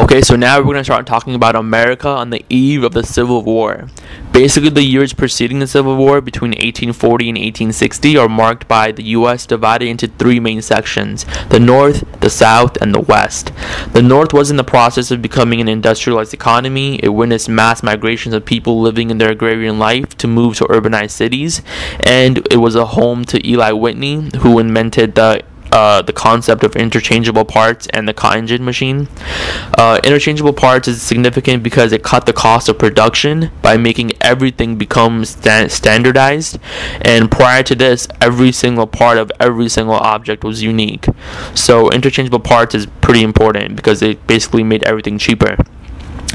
Okay, so now we're going to start talking about America on the eve of the Civil War. Basically, the years preceding the Civil War, between 1840 and 1860, are marked by the U.S. divided into three main sections: the North, the South, and the West. The North was in the process of becoming an industrialized economy. It witnessed mass migrations of people living in their agrarian life to move to urbanized cities, and it was a home to Eli Whitney, who invented the concept of interchangeable parts and the cotton gin machine. Interchangeable parts is significant because it cut the cost of production by making everything become standardized, and prior to this, every single part of every single object was unique. So interchangeable parts is pretty important because it basically made everything cheaper.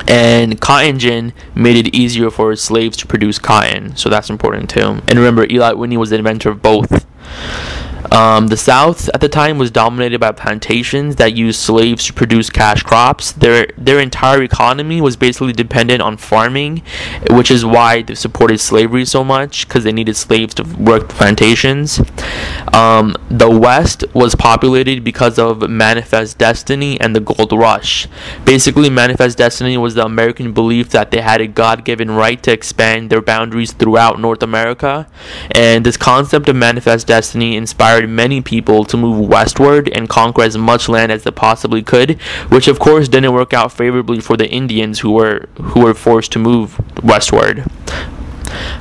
And cotton gin made it easier for slaves to produce cotton, so that's important too. And remember, Eli Whitney was the inventor of both. The South at the time was dominated by plantations that used slaves to produce cash crops. Their entire economy was basically dependent on farming, which is why they supported slavery so much, because they needed slaves to work the plantations. The West was populated because of Manifest Destiny and the Gold Rush. Basically, Manifest Destiny was the American belief that they had a God-given right to expand their boundaries throughout North America, and this concept of Manifest Destiny inspired many people to move westward and conquer as much land as they possibly could, which of course didn't work out favorably for the Indians who were forced to move westward.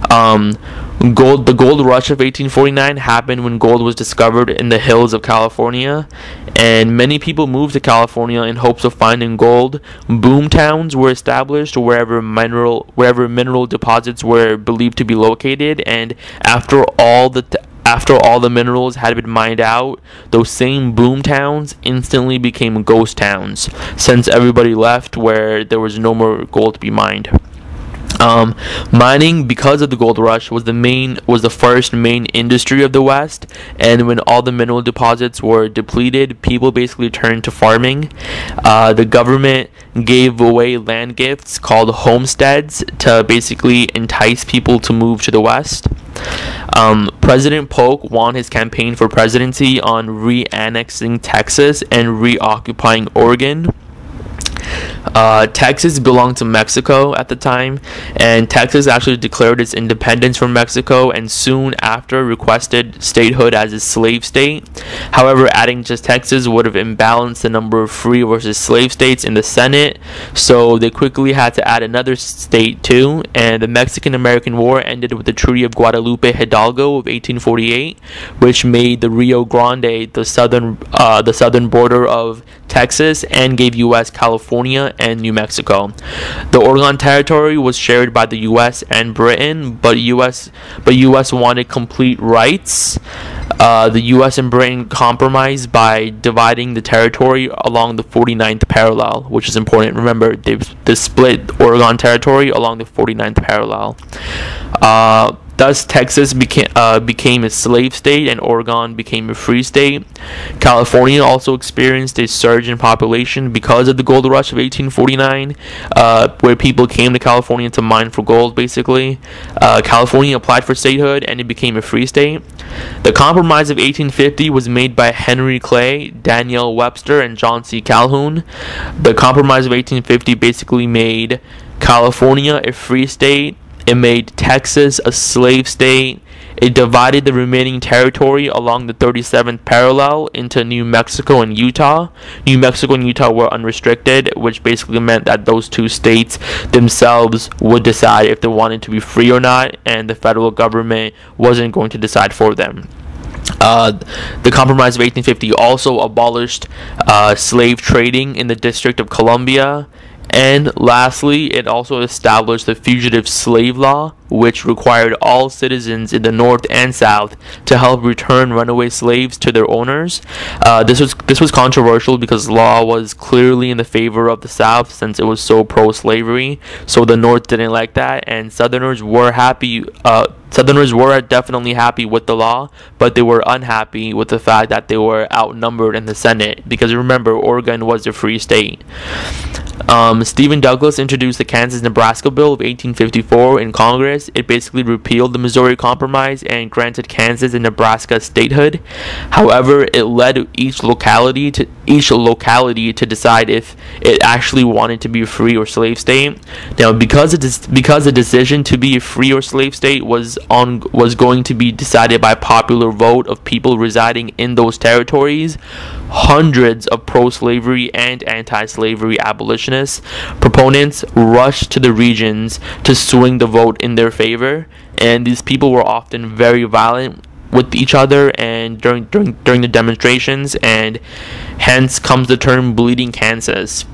The gold rush of 1849 happened when gold was discovered in the hills of California, and many people moved to California in hopes of finding gold. Boom towns were established wherever mineral deposits were believed to be located, and after all the minerals had been mined out, those same boom towns instantly became ghost towns, since everybody left where there was no more gold to be mined. Mining, because of the gold rush, was the first main industry of the West, and when all the mineral deposits were depleted, people basically turned to farming. The government gave away land gifts called homesteads to basically entice people to move to the West. President Polk won his campaign for presidency on re-annexing Texas and reoccupying Oregon. Texas belonged to Mexico at the time, and Texas actually declared its independence from Mexico and soon after requested statehood as a slave state. However, adding just Texas would have imbalanced the number of free versus slave states in the Senate, so they quickly had to add another state too, and the Mexican-American War ended with the Treaty of Guadalupe Hidalgo of 1848, which made the Rio Grande the southern border of Texas and gave U.S. California and New Mexico. The Oregon Territory was shared by the U.S. and Britain, but U.S. wanted complete rights. The U.S. and Britain compromised by dividing the territory along the 49th parallel, which is important. Remember, they split Oregon Territory along the 49th parallel. Thus, Texas became a slave state and Oregon became a free state. California also experienced a surge in population because of the gold rush of 1849, where people came to California to mine for gold, basically. California applied for statehood and it became a free state. The Compromise of 1850 was made by Henry Clay, Daniel Webster, and John C. Calhoun. The Compromise of 1850 basically made California a free state. It made Texas a slave state. It divided the remaining territory along the 37th parallel into New Mexico and Utah. New Mexico and Utah were unrestricted, which basically meant that those two states themselves would decide if they wanted to be free or not, and the federal government wasn't going to decide for them. The Compromise of 1850 also abolished slave trading in the District of Columbia. And lastly, it also established the Fugitive Slave Law, which required all citizens in the North and South to help return runaway slaves to their owners. This was controversial because the law was clearly in the favor of the South since it was so pro-slavery. So the North didn't like that, and Southerners were happy. Southerners were definitely happy with the law, but they were unhappy with the fact that they were outnumbered in the Senate, because remember, Oregon was a free state. Stephen Douglas introduced the Kansas-Nebraska Bill of 1854 in Congress, Congress, it basically repealed the Missouri Compromise and granted Kansas and Nebraska statehood. However, it led each locality to decide if it actually wanted to be a free or slave state. Now, because the decision to be a free or slave state was going to be decided by popular vote of people residing in those territories, hundreds of pro-slavery and anti-slavery abolitionists proponents rushed to the regions to swing the vote in their favor, and these people were often very violent with each other and during the demonstrations, and hence comes the term Bleeding Kansas.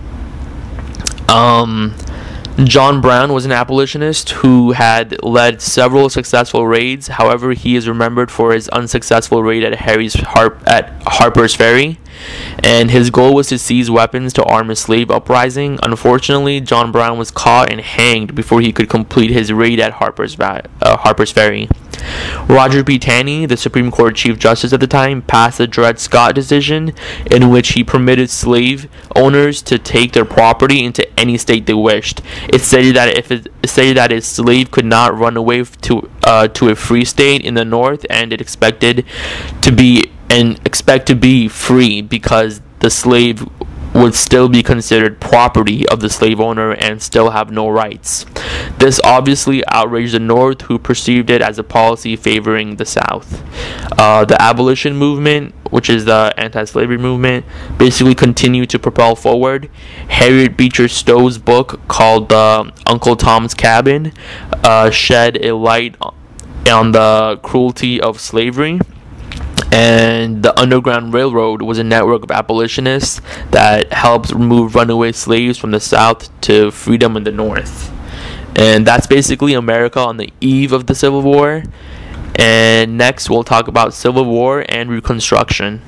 John Brown was an abolitionist who had led several successful raids. However, he is remembered for his unsuccessful raid at Harper's Ferry, and his goal was to seize weapons to arm a slave uprising. Unfortunately, John Brown was caught and hanged before he could complete his raid at Harper's Ferry. Roger P. Taney, the Supreme Court Chief Justice at the time, passed the Dred Scott decision, in which he permitted slave owners to take their property into any state they wished. It stated that a slave could not run away to a free state in the North, and it expect to be free, because the slave would still be considered property of the slave owner and still have no rights. This obviously outraged the North, who perceived it as a policy favoring the South. The Abolition Movement, which is the anti-slavery movement, basically continued to propel forward. Harriet Beecher Stowe's book called Uncle Tom's Cabin shed a light on the cruelty of slavery. And the Underground Railroad was a network of abolitionists that helped remove runaway slaves from the South to freedom in the North. And that's basically America on the eve of the Civil War. And next we'll talk about Civil War and Reconstruction.